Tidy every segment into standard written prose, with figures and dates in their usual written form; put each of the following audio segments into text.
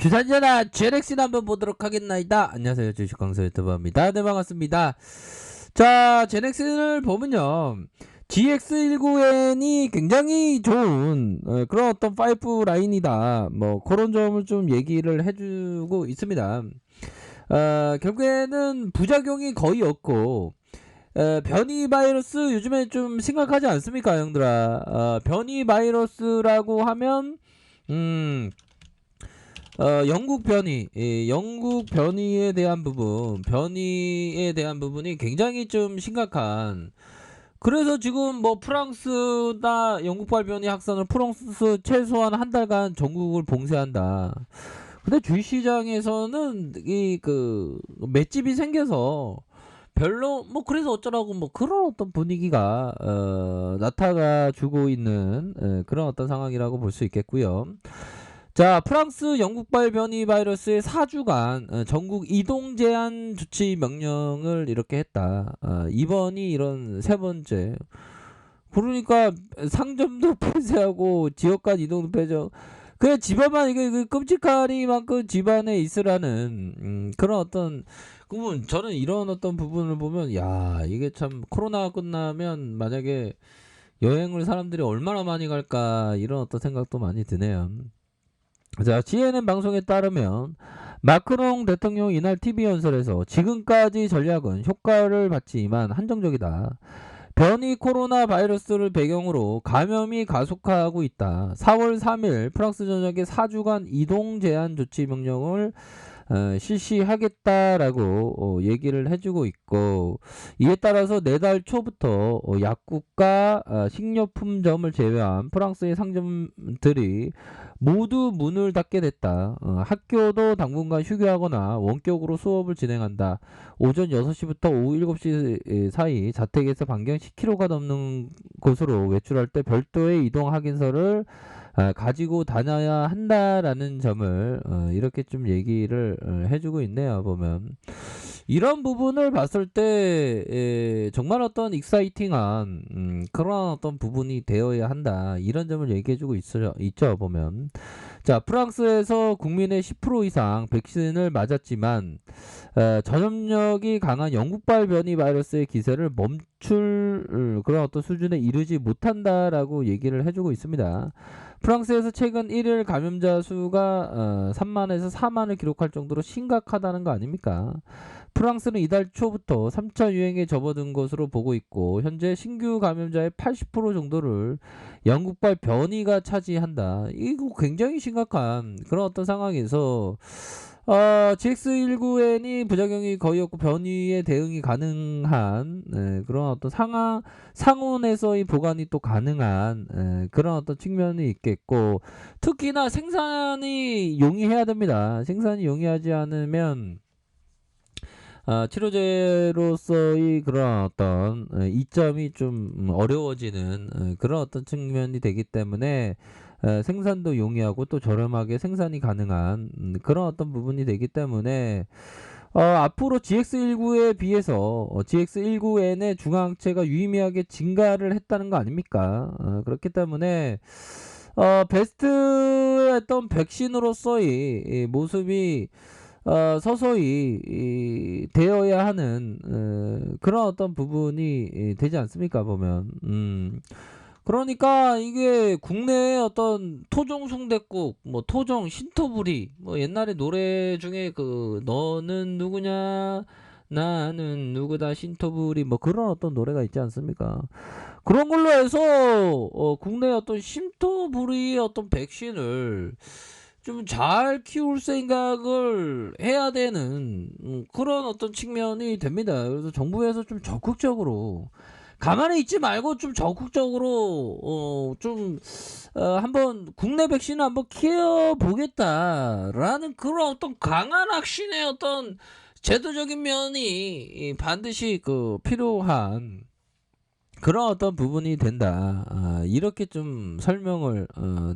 주산전화 GLX를 한번 보도록 하겠나이다. 안녕하세요, 주식광수 유튜버입니다. 네, 반갑습니다. 자, GLX를 보면요, GX19N이 굉장히 좋은 그런 어떤 파이프 라인이다, 뭐 그런 점을 좀 얘기를 해주고 있습니다. 결국에는 부작용이 거의 없고, 변이 바이러스 요즘에 좀 심각하지 않습니까, 형들아? 변이 바이러스라고 하면 영국 변이, 영국 변이에 대한 변이에 대한 부분이 굉장히 좀 심각한. 그래서 지금 뭐 프랑스나 영국발 변이 확산을 프랑스 최소한 한 달간 전국을 봉쇄한다. 근데 주식시장에서는 이 맷집이 생겨서 별로 뭐 그래서 어쩌라고 뭐 그런 어떤 분위기가 나타가 주고 있는 그런 어떤 상황이라고 볼 수 있겠고요. 자, 프랑스 영국발 변이 바이러스의 4주간 전국 이동 제한 조치 명령을 이렇게 했다. 이번이 이런 세 번째. 그러니까 상점도 폐쇄하고 지역 간 이동도 폐쇄. 그냥 집안만 이게 끔찍하니만큼 집안에 있으라는 그런 어떤 부분. 저는 이런 어떤 부분을 보면 야, 이게 참 코로나가 끝나면 만약에 여행을 사람들이 얼마나 많이 갈까 이런 어떤 생각도 많이 드네요. 자, CNN 방송에 따르면 마크롱 대통령 이날 TV 연설에서 지금까지 전략은 효과를 봤지만 한정적이다. 변이 코로나 바이러스를 배경으로 감염이 가속화하고 있다. 4월 3일 프랑스 전역에 4주간 이동 제한 조치 명령을 실시하겠다라고 얘기를 해주고 있고, 이에 따라서 내달 초부터 약국과 식료품점을 제외한 프랑스의 상점들이 모두 문을 닫게 됐다. 학교도 당분간 휴교하거나 원격으로 수업을 진행한다. 오전 6시부터 오후 7시 사이 자택에서 반경 10km가 넘는 곳으로 외출할 때 별도의 이동 확인서를 가지고 다녀야 한다라는 점을 이렇게 좀 얘기를 해주고 있네요. 보면 이런 부분을 봤을 때 정말 어떤 익사이팅한 그런 어떤 부분이 되어야 한다, 이런 점을 얘기해주고 있죠. 보면 자, 프랑스에서 국민의 10% 이상 백신을 맞았지만 전염력이 강한 영국발 변이 바이러스의 기세를 멈출 그런 어떤 수준에 이르지 못한다라고 얘기를 해주고 있습니다. 프랑스에서 최근 1일 감염자 수가 3만에서 4만을 기록할 정도로 심각하다는 거 아닙니까? 프랑스는 이달 초부터 3차 유행에 접어든 것으로 보고 있고, 현재 신규 감염자의 80% 정도를 영국발 변이가 차지한다. 이거 굉장히 심각한 그런 어떤 상황에서 GX19N이 부작용이 거의 없고 변이에 대응이 가능한 그런 어떤 상온에서의 보관이 또 가능한 그런 어떤 측면이 있겠고, 특히나 생산이 용이해야 됩니다. 생산이 용이하지 않으면 치료제로서의 그런 어떤 이점이 좀 어려워지는 그런 어떤 측면이 되기 때문에 생산도 용이하고 또 저렴하게 생산이 가능한 그런 어떤 부분이 되기 때문에 앞으로 GX19에 비해서 GX19N의 중화항체가 유의미하게 증가를 했다는 거 아닙니까? 그렇기 때문에 베스트였던 백신으로서의 이 모습이 서서히 되어야 하는 그런 어떤 부분이 되지 않습니까, 보면. 그러니까 이게 국내의 어떤 토종 순댓국, 뭐 토종 신토부리, 뭐 옛날에 노래 중에 너는 누구냐, 나는 누구다, 신토부리, 뭐 그런 어떤 노래가 있지 않습니까? 그런 걸로 해서 국내 어떤 신토부리의 어떤 백신을 좀 잘 키울 생각을 해야 되는 그런 어떤 측면이 됩니다. 그래서 정부에서 좀 적극적으로 가만히 있지 말고 좀 적극적으로 한번 국내 백신을 한번 키워 보겠다라는 그런 어떤 강한 확신의 어떤 제도적인 면이 반드시 필요한 그런 어떤 부분이 된다. 이렇게 좀 설명을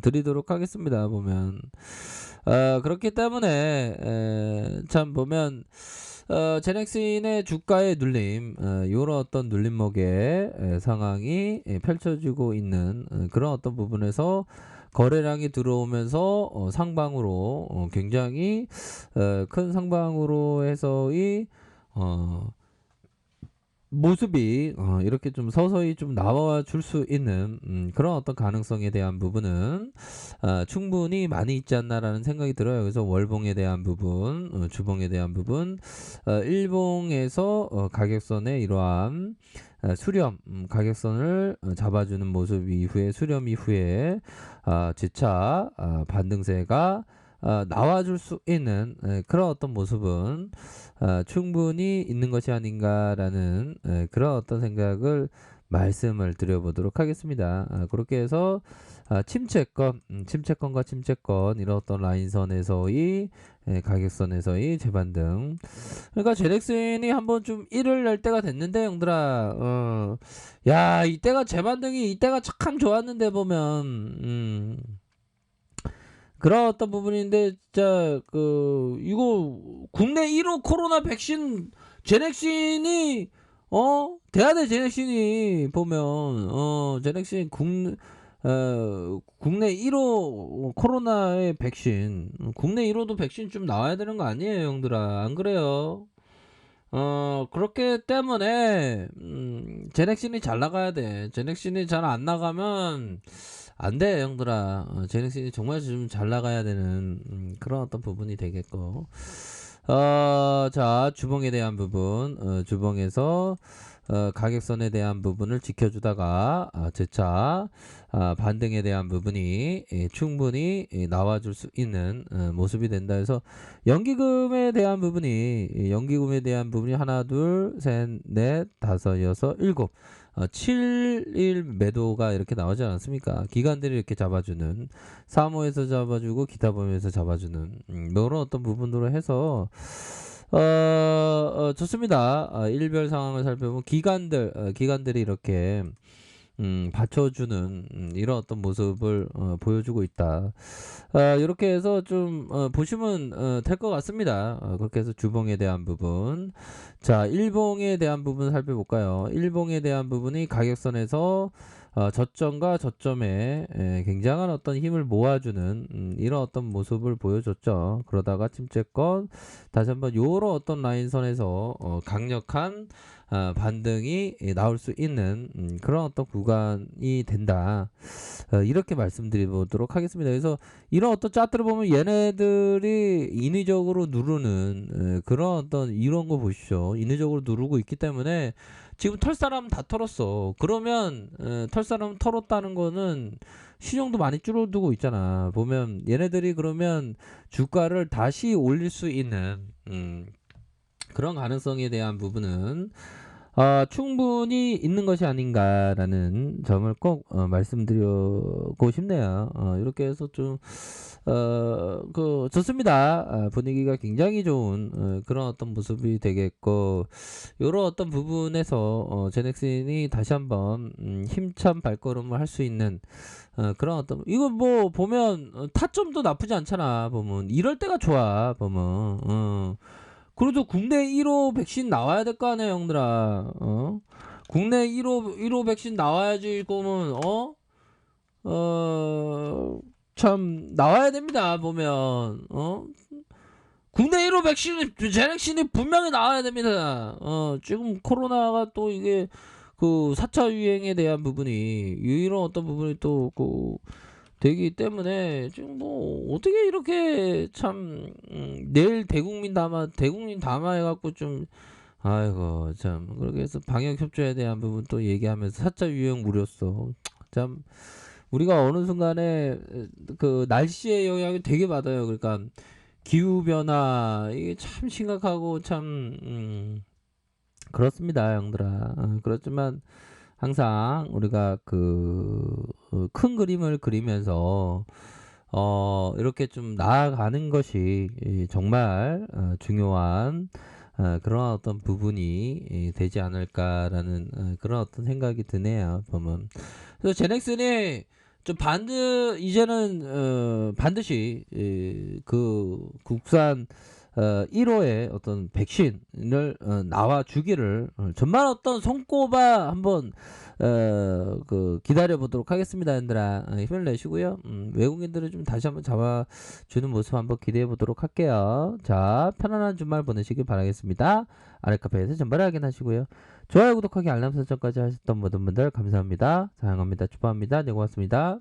드리도록 하겠습니다. 보면 그렇기 때문에 참 보면 제넥신의 주가의 눌림, 이런 어떤 눌림목의 상황이 펼쳐지고 있는 그런 어떤 부분에서 거래량이 들어오면서 상방으로 굉장히 큰 상방으로 해서의 모습이 이렇게 좀 서서히 좀 나와 줄 수 있는 그런 어떤 가능성에 대한 부분은 충분히 많이 있지 않나라는 생각이 들어요. 그래서 월봉에 대한 부분, 주봉에 대한 부분, 일봉에서 가격선의 이러한 수렴, 가격선을 잡아주는 모습 이후에 수렴 이후에 재차 반등세가 나와줄 수 있는 그런 어떤 모습은 충분히 있는 것이 아닌가라는 그런 어떤 생각을 말씀을 드려보도록 하겠습니다. 그렇게 해서 침체권과 침체권 이런 어떤 라인선에서의 가격선에서의 재반등. 그러니까 제렉슨이 한번 좀 일을 낼 때가 됐는데 형들아, 야 이때가 재반등이 이때가 참 좋았는데 보면 그런 어떤 부분인데 진짜 이거 국내 1호 코로나 백신 제넥신이 대하대 제넥신이 보면 제넥신 국내 1호 코로나의 백신 국내 1호도 백신 좀 나와야 되는 거 아니에요 형들아 안 그래요? 그렇기 때문에 제넥신이 잘 나가야 돼. 제넥신이 잘 안 나가면 안 돼, 형들아. 제넥신이 정말 좀 잘 나가야 되는 그런 어떤 부분이 되겠고. 자, 주봉에 대한 부분, 주봉에서 가격선에 대한 부분을 지켜주다가 재차 반등에 대한 부분이 충분히 나와줄 수 있는 모습이 된다 해서 연기금에 대한 부분이 하나 둘셋넷 다섯 여섯 일곱 7일 매도가 이렇게 나오지 않았습니까? 기관들이 이렇게 잡아주는 3호에서 잡아주고 기타 범위에서 잡아주는 이런 어떤 부분으로 해서 좋습니다. 일별 상황을 살펴보면 기관들이 이렇게 받쳐주는 이런 어떤 모습을 보여주고 있다. 이렇게 해서 좀 보시면 될 것 같습니다. 그렇게 해서 주봉에 대한 부분, 자 일봉에 대한 부분 살펴볼까요? 일봉에 대한 부분이 가격선에서 저점과 저점에 굉장한 어떤 힘을 모아주는 이런 어떤 모습을 보여줬죠. 그러다가 침체권 다시 한번 요런 어떤 라인선에서 강력한 반등이 나올 수 있는 그런 어떤 구간이 된다. 이렇게 말씀드리도록 하겠습니다. 그래서 이런 어떤 차트를 보면 얘네들이 인위적으로 누르는 그런 어떤 이런 거 보십시오. 인위적으로 누르고 있기 때문에 지금 털사람 다 털었어. 그러면 털사람 털었다는 거는 신용도 많이 줄어들고 있잖아. 보면 얘네들이 그러면 주가를 다시 올릴 수 있는 그런 가능성에 대한 부분은 충분히 있는 것이 아닌가라는 점을 꼭 말씀드리고 싶네요. 이렇게 해서 좀 좋습니다. 분위기가 굉장히 좋은 그런 어떤 모습이 되겠고 이런 어떤 부분에서 제넥슨이 다시 한번 힘찬 발걸음을 할 수 있는 그런 어떤 이거 뭐 보면 타점도 나쁘지 않잖아. 보면 이럴 때가 좋아. 보면 그래도 국내 1호 백신 나와야 될 거 아니야, 형들아. 국내 1호 백신 나와야지, 이거는, 참, 나와야 됩니다, 보면, 국내 1호 백신, 제넥신이 분명히 나와야 됩니다. 지금 코로나가 또 이게, 4차 유행에 대한 부분이, 이런 어떤 부분이 또, 되기 때문에 지금 뭐 어떻게 이렇게 참 내일 대국민 담화 해갖고 좀 아이고 참 그렇게 해서 방역 협조에 대한 부분 또 얘기하면서 4차 유행 우렸어. 참 우리가 어느 순간에 날씨의 영향이 되게 받아요. 그러니까 기후 변화 이게 참 심각하고 참 그렇습니다, 형들아. 그렇지만 항상 우리가 큰 그림을 그리면서 이렇게 좀 나아가는 것이 정말 중요한 그런 어떤 부분이 되지 않을까라는 그런 어떤 생각이 드네요. 보면 그래서 제넥슨이 좀 이제는 반드시 국산 1호의 어떤 백신을 나와 주기를 정말 어떤 손꼽아 한번 기다려 보도록 하겠습니다, 얘들아. 힘을 내시고요. 외국인들을 좀 다시 한번 잡아주는 모습 한번 기대해 보도록 할게요. 자, 편안한 주말 보내시길 바라겠습니다. 아래 카페에서 전발 확인하시고요. 좋아요, 구독하기, 알람 설정까지 하셨던 모든 분들 감사합니다. 사랑합니다. 축복합니다. 네, 고맙습니다.